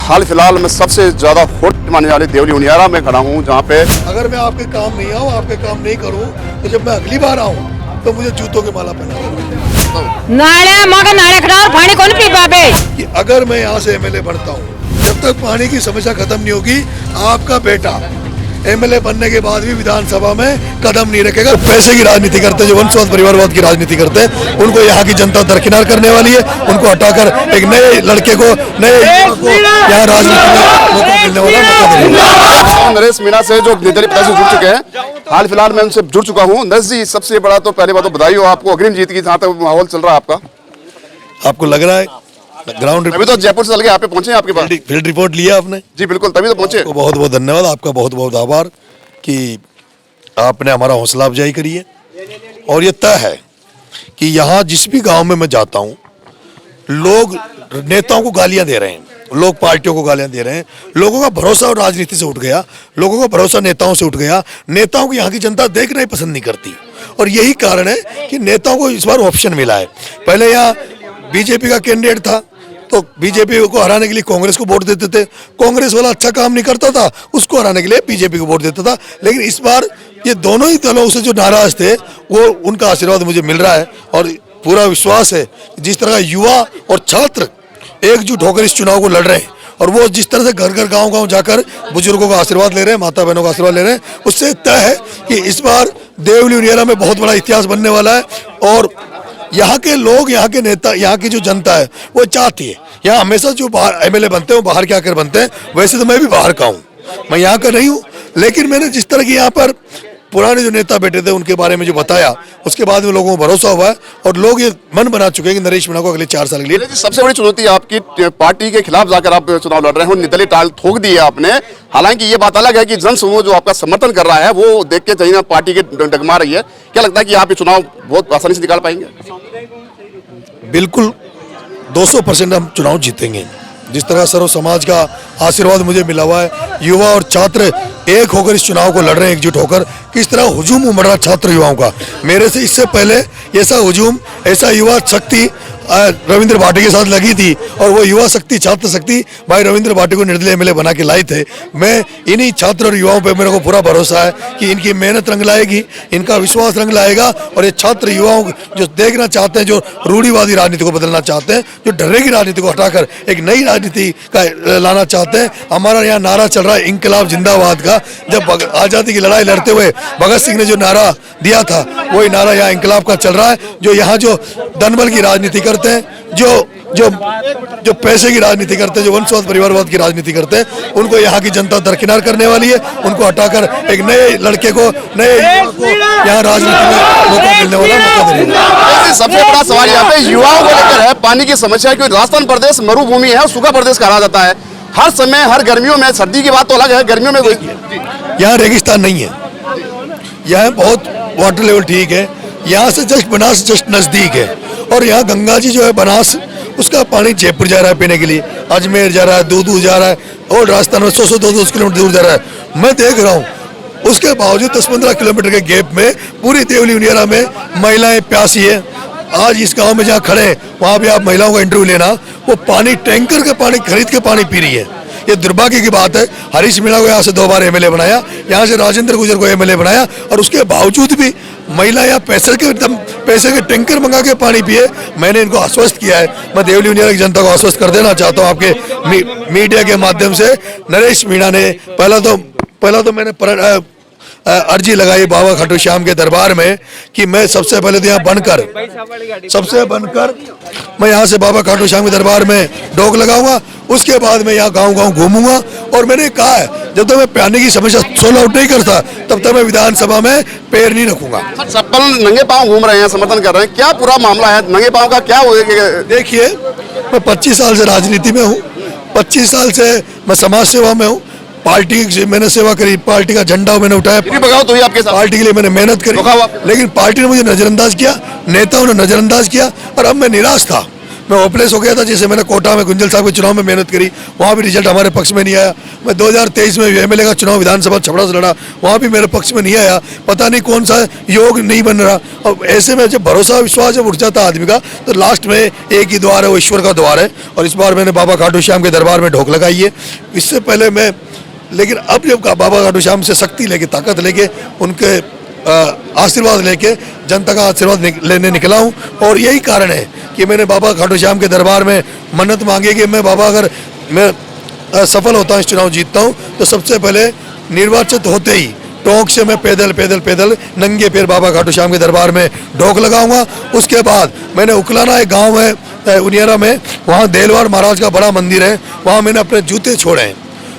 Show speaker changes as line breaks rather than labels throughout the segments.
हाल फिलहाल में सबसे ज्यादा हॉट मानने वाली देवली उनियारा में खड़ा हूँ, जहाँ पे
अगर मैं आपके काम नहीं आऊँ, आपके काम नहीं करूँ, तो जब मैं अगली बार आऊँ तो मुझे जूतों के माला पहना
नाले मगर नाले खड़ा और पानी कौन पी पावे
कि अगर मैं यहाँ से एमएलए बनता हूँ, जब तक पानी की समस्या खत्म नहीं होगी, आपका बेटा एमएलए बनने के बाद भी विधानसभा में कदम नहीं रखेगा। पैसे की राजनीति करते हैं, जो वंशवाद परिवारवाद की राजनीति करते हैं, उनको यहाँ की जनता दरकिनार करने वाली है। उनको हटाकर एक नए लड़के को, नए को यहाँ राजनीति में मौका मिलने वाला मौका देंगे।
नरेश मीणा से जो निर्दलीय प्रत्याशी जुड़ चुके हैं, हाल फिलहाल मैं उनसे जुड़ चुका हूँ। नरेश जी, सबसे बड़ा तो पहले बात तो बधाई हो आपको अग्रिम जीत की, जहाँ तक माहौल चल रहा है आपका।
आपको लग रहा है ग्राउंड
अभी तो जयपुर से चल के यहाँ पे पहुंचे आपके पास?
फील्ड रिपोर्ट लिया आपने?
जी बिल्कुल, तभी तो पहुंचे।
तो बहुत बहुत धन्यवाद, आपका बहुत बहुत आभार कि आपने हमारा हौसला अफजाई करी है। और ये तय है कि यहाँ जिस भी गांव में मैं जाता हूँ, लोग नेताओं को गालियां दे रहे हैं, लोग पार्टियों को गालियां दे रहे हैं, लोगों का भरोसा और राजनीति से उठ गया, लोगों का भरोसा नेताओं से उठ गया। नेताओं को यहाँ की जनता देखना ही पसंद नहीं करती, और यही कारण है कि नेताओं को इस बार ऑप्शन मिला है। पहले यहाँ बीजेपी का कैंडिडेट था तो बीजेपी को हराने के लिए कांग्रेस को वोट देते थे, कांग्रेस वाला अच्छा काम नहीं करता था, उसको हराने के लिए बीजेपी को वोट देता था। लेकिन इस बार ये दोनों ही दलों से जो नाराज थे, वो उनका आशीर्वाद मुझे मिल रहा है, और पूरा विश्वास है जिस तरह युवा और छात्र एकजुट होकर इस चुनाव को लड़ रहे हैं, और वो जिस तरह से घर घर गांव गांव जाकर बुजुर्गों का आशीर्वाद ले रहे हैं, माता बहनों का आशीर्वाद ले रहे हैं, उससे तय है कि इस बार देवली उनियारा में बहुत बड़ा इतिहास बनने वाला है। और यहाँ के लोग, यहाँ के नेता, यहाँ की जो जनता है वो चाहती है, यहाँ हमेशा जो बाहर एमएलए बनते हैं वो बाहर के आकर बनते हैं। वैसे तो मैं भी बाहर का हूँ, मैं यहाँ का नहीं हूँ, लेकिन मैंने जिस तरह की यहाँ पर पुराने जो नेता बैठे थे उनके बारे में जो बताया, उसके बाद में लोगों को भरोसा हुआ है, और लोग ये मन बना चुके हैं कि नरेश मीणा को अगले 4 साल के लिए।
सबसे बड़ी चुनौती आपकी पार्टी के खिलाफ जाकर आप चुनाव लड़ रहे हैं, निर्दलीय टाल ठोक दी है आपने। हालांकि ये बात अलग है कि जन समूह जो आपका समर्थन कर रहा है वो देख के कहीं ना पार्टी के डगमा रही है। क्या लगता है कि आप ये चुनाव बहुत आसानी से निकाल पाएंगे?
बिल्कुल 200% हम चुनाव जीतेंगे। जिस तरह सर्व समाज का आशीर्वाद मुझे मिला हुआ है, युवा और छात्र एक होकर इस चुनाव को लड़ रहे हैं, एकजुट होकर। किस तरह हुजूम उमड़ रहा छात्र युवाओं का, मेरे से इससे पहले ऐसा हुजूम, ऐसा युवा शक्ति रविंद्र भाटी के साथ लगी थी, और वो युवा शक्ति, छात्र शक्ति भाई रविंद्र भाटी को निर्दलीय एमएलए बना के लाए थे। मैं इन्हीं छात्र और युवाओं पे मेरे को पूरा भरोसा है कि इनकी मेहनत रंग लाएगी, इनका विश्वास रंग लाएगा, और ये छात्र युवाओं जो देखना चाहते हैं, जो रूढ़िवादी राजनीति को बदलना चाहते हैं, जो डरे की राजनीति को हटाकर एक नई राजनीति का लाना चाहते हैं। हमारा यहाँ नारा चल रहा है इंकलाब जिंदाबाद का। जब आज़ादी की लड़ाई लड़ते हुए भगत सिंह ने जो नारा दिया था, वही नारा यहाँ इंकलाब का चल रहा है। जो यहाँ जो दनबल की राजनीति करते हैं, जो पैसे की राजनीति करते हैं, जो वंशवाद परिवारवाद की राजनीति करते हैं, उनको यहाँ की जनता दरकिनार करने वाली है। उनको हटाकर एक नए लड़के को, नए युवा को यहाँ राजनीति में मौका मिलने वाला मौका देंगे।
सबसे बड़ा सवाल यहाँ पे युवाओं को लेकर है, पानी की समस्या। क्योंकि राजस्थान प्रदेश मरुभूमि है और सूखा प्रदेश कहा जाता है हर समय, हर गर्मियों में। सर्दी की बात तो अलग है, गर्मियों में
यहाँ रेगिस्तान नहीं है, यहाँ बहुत वाटर लेवल ठीक है। यहाँ से जस्ट बनास जस्ट नजदीक है, और यहाँ गंगा जी जो है बनास, उसका पानी जयपुर जा रहा है पीने के लिए, अजमेर जा रहा है, दूर जा रहा है, और राजस्थान में 100-200 किलोमीटर दूर जा रहा है। मैं देख रहा हूँ उसके बावजूद 10-15 किलोमीटर के गैप में पूरी देवली उनियारा में महिलाएं प्यासी है। आज इस गांव में जहाँ खड़े हैं, वहाँ भी आप महिलाओं का इंटरव्यू लेना, वो पानी टैंकर का पानी खरीद के पानी पी रही है। ये दुर्भाग्य की बात है। हरीश मीणा को यहाँ से 2 बार एमएलए बनाया, यहाँ से राजेंद्र गुर्जर को एमएलए बनाया, और उसके बावजूद भी महिला यहाँ पैसे के टैंकर मंगा के पानी पिए। मैंने इनको आश्वस्त किया है, मैं देवली उनियारा की जनता को आश्वस्त कर देना चाहता हूँ आपके मीडिया के माध्यम से। नरेश मीणा ने पहला तो मैंने अर्जी लगाई बाबा खाटू श्याम के दरबार में कि मैं सबसे पहले तो यहाँ बनकर मैं यहाँ से बाबा खाटू श्याम के दरबार में डोक लगाऊंगा। उसके बाद मैं यहाँ गांव गांव घूमूंगा, और मैंने कहा है जब तक मैं पानी की समस्या सोल्व आउट नहीं करता, तब तक मैं विधानसभा में पैर नहीं रखूंगा।
चप्पल नंगे पांव घूम रहे हैं, समर्थन कर रहे हैं, क्या पूरा मामला है? नंगे पांव का क्या होगा?
देखिए, मैं 25 साल से राजनीति में हूँ, 25 साल से मैं समाज सेवा में हूँ। पार्टी की मैंने सेवा करी, पार्टी का झंडा मैंने उठाया,
तो ही आपके साथ
पार्टी के लिए मैंने मेहनत करी, लेकिन पार्टी ने मुझे नजरअंदाज किया, नेताओं ने नजरअंदाज किया, और अब मैं निराश था। मैं होपलेस हो गया था। जैसे मैंने कोटा में गुंजल साहब के चुनाव में मेहनत करी, वहाँ भी रिजल्ट हमारे पक्ष में नहीं आया। मैं 2023 में एमएलए का चुनाव विधानसभा छपरा से लड़ा, वहाँ भी मेरे पक्ष में नहीं आया। पता नहीं कौन सा योग नहीं बन रहा। और ऐसे में जब भरोसा विश्वास जब उठ जाता आदमी का, तो लास्ट में एक ही द्वार है, वो ईश्वर का द्वार है। और इस बार मैंने बाबा खाटू श्याम के दरबार में ढोक लगाई है। इससे पहले मैं, लेकिन अब जब बाबा खाटू श्याम से शक्ति लेके, ताकत लेके, उनके आशीर्वाद लेके, जनता का आशीर्वाद लेने निकला हूँ। और यही कारण है कि मैंने बाबा खाटू श्याम के दरबार में मन्नत मांगी कि मैं बाबा, अगर मैं सफल होता हूँ, इस चुनाव जीतता हूँ, तो सबसे पहले निर्वाचित होते ही टोंक से मैं पैदल नंगे पैर बाबा खाटू श्याम के दरबार में ढोक लगाऊंगा। उसके बाद मैंने उकलाना एक गाँव है उनियारा में, वहाँ देलवाड़ महाराज का बड़ा मंदिर है, वहाँ मैंने अपने जूते छोड़े हैं।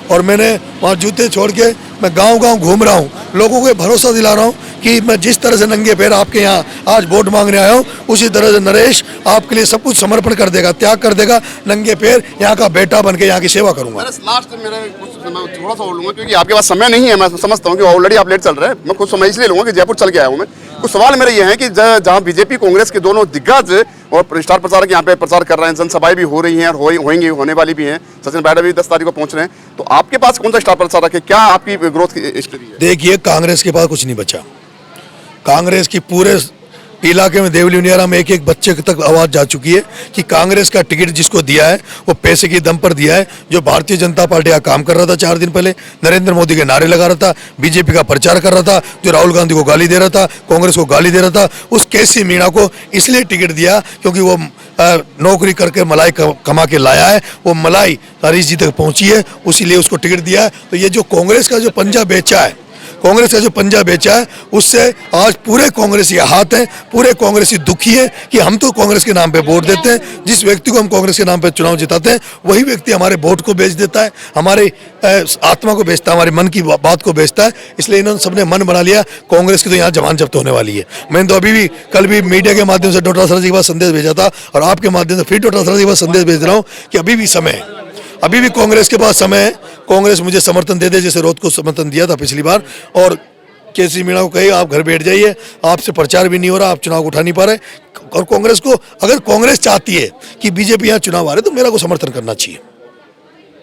और मैंने वहाँ जूते छोड़ के मैं गांव-गांव घूम रहा हूँ, लोगों को भरोसा दिला रहा हूँ कि मैं जिस तरह से नंगे पैर आपके यहाँ आज वोट मांगने आया हूँ, उसी तरह से नरेश आपके लिए सब कुछ समर्पण कर देगा, त्याग कर देगा, नंगे पैर यहाँ का बेटा बन के यहाँ की सेवा करूँगा।
लास्ट मेरे कुछ थोड़ा सा और लूँगा, क्योंकि आपके पास समय नहीं है। मैं समझता हूँ कि ऑलरेडी आप लेट चल रहे हैं। मैं कुछ समय इसलिए लूँगा कि जयपुर चल के आया हूँ मैं। कुछ सवाल मेरे ये हैं कि जहाँ बीजेपी कांग्रेस के दोनों दिग्गज और स्टार प्रचारक यहाँ पे प्रचार कर रहे हैं, जनसभाएं भी हो रही हैं और होंगी, होने वाली भी हैं। सचिन पायलट भी 10 तारीख को पहुंच रहे हैं, तो आपके पास कौन सा स्टार प्रचारक है? क्या आपकी ग्रोथ की हिस्ट्री है?
देखिए, कांग्रेस के पास कुछ नहीं बचा। कांग्रेस की पूरे इलाके में, देवली उनियारा में एक एक बच्चे तक आवाज जा चुकी है कि कांग्रेस का टिकट जिसको दिया है वो पैसे की दम पर दिया है। जो भारतीय जनता पार्टी का काम कर रहा था 4 दिन पहले, नरेंद्र मोदी के नारे लगा रहा था, बीजेपी का प्रचार कर रहा था, जो राहुल गांधी को गाली दे रहा था, कांग्रेस को गाली दे रहा था, उस केसी मीणा को इसलिए टिकट दिया क्योंकि वो नौकरी करके मलाई कमा के लाया है, वो मलाई हरीश जी तक पहुंची है, उसीलिए उसको टिकट दिया है। तो ये जो कांग्रेस का जो पंजा बेचा है, कांग्रेस का जो पंजा बेचा है, उससे आज पूरे कांग्रेसी हाथ हैं, पूरे कांग्रेसी दुखी है कि हम तो कांग्रेस के नाम पे वोट देते हैं। जिस व्यक्ति को हम कांग्रेस के नाम पे चुनाव जिताते हैं, वही व्यक्ति हमारे वोट को बेच देता है, हमारे आत्मा को बेचता है, हमारे मन की बात को बेचता है। इसलिए इन्होंने सबने मन बना लिया, कांग्रेस की तो यहाँ जमान जब्त होने वाली है। मैंने तो अभी भी, कल भी मीडिया के माध्यम से डॉक्टर सर जी के पास संदेश भेजा था, और आपके माध्यम से फिर डॉक्टर सर जी के पास संदेश भेज रहा हूँ कि अभी भी समय है, अभी भी कांग्रेस के पास समय है। कांग्रेस मुझे समर्थन दे दे, जैसे रोज को समर्थन दिया था पिछली बार। और केसी मीणा को कहे आप घर बैठ जाइए, आपसे प्रचार भी नहीं हो रहा, आप चुनाव उठा नहीं पा रहे। और कांग्रेस को, अगर कांग्रेस चाहती है कि बीजेपी यहाँ चुनाव आ रहे, तो मेरा को समर्थन करना चाहिए।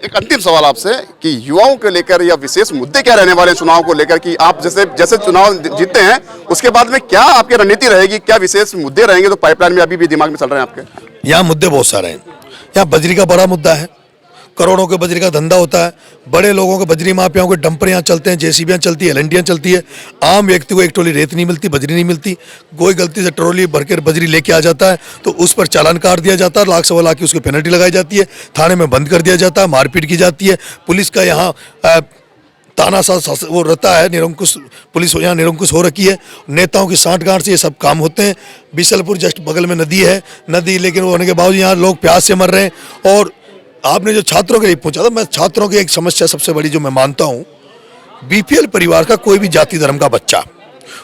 एक अंतिम सवाल आपसे कि युवाओं को लेकर या विशेष मुद्दे क्या रहने वाले हैं चुनाव को लेकर, कि आप जैसे चुनाव जीतते हैं उसके बाद में क्या आपकी रणनीति रहेगी, क्या विशेष मुद्दे रहेंगे तो पाइपलाइन में अभी भी दिमाग में चल रहे हैं आपके?
यहाँ मुद्दे बहुत सारे हैं। यहाँ बजरी का बड़ा मुद्दा है, करोड़ों के बजरी का धंधा होता है, बड़े लोगों के बजरी माफियाओं के डंपर यहाँ चलते हैं, जेसीबियाँ चलती है, एलएनटियाँ चलती है। आम व्यक्ति को एक टोली रेत नहीं मिलती, बजरी नहीं मिलती। कोई गलती से ट्रॉली भर के बजरी लेके आ जाता है तो उस पर चालान काट दिया जाता है, 1 लाख 1.25 लाख की उसकी पेनल्टी लगाई जाती है, थाने में बंद कर दिया जाता है, मारपीट की जाती है। पुलिस का यहाँ तानाशाह वो रहता है, निरंकुश पुलिस यहाँ निरंकुश हो रखी है। नेताओं की सांठगांठ से ये सब काम होते हैं। बिशलपुर जस्ट बगल में नदी है, नदी, लेकिन वो होने के बावजूद यहाँ लोग प्यास से मर रहे हैं। और आपने जो छात्रों के लिए पूछा था, मैं छात्रों की एक समस्या सबसे बड़ी जो मैं मानता हूँ, बीपीएल परिवार का कोई भी जाति धर्म का बच्चा,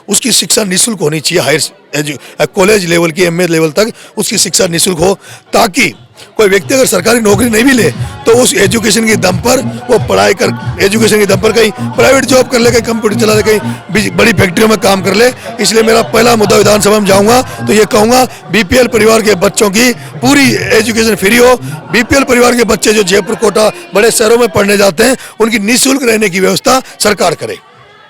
उसकी शिक्षा निःशुल्क होनी चाहिए। हायर कॉलेज लेवल की, एमए लेवल तक उसकी शिक्षा निःशुल्क हो, ताकि कोई व्यक्ति अगर सरकारी नौकरी नहीं भी ले तो उस एजुकेशन के दम पर वो पढ़ाई कर, एजुकेशन के दम पर कहीं प्राइवेट जॉब कर ले, कहीं कंप्यूटर चला ले, कहीं बड़ी फैक्ट्रियों में काम कर ले। इसलिए मेरा पहला मुद्दा विधानसभा में जाऊंगा तो ये कहूंगा, बीपीएल परिवार के बच्चों की पूरी एजुकेशन फ्री हो। बीपीएल परिवार के बच्चे जो जयपुर, कोटा, बड़े शहरों में पढ़ने जाते हैं, उनकी निःशुल्क रहने की व्यवस्था सरकार करे।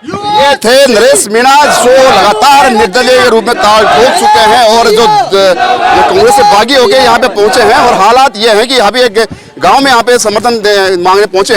ये थे नरेश मीणा, जो लगातार निर्दलीय के रूप में ताल ठोक चुके हैं और जो कांग्रेस से बागी होकर यहाँ पे पहुंचे हैं। और हालात ये हैं कि अभी एक गांव में यहाँ पे समर्थन मांगने पहुंचे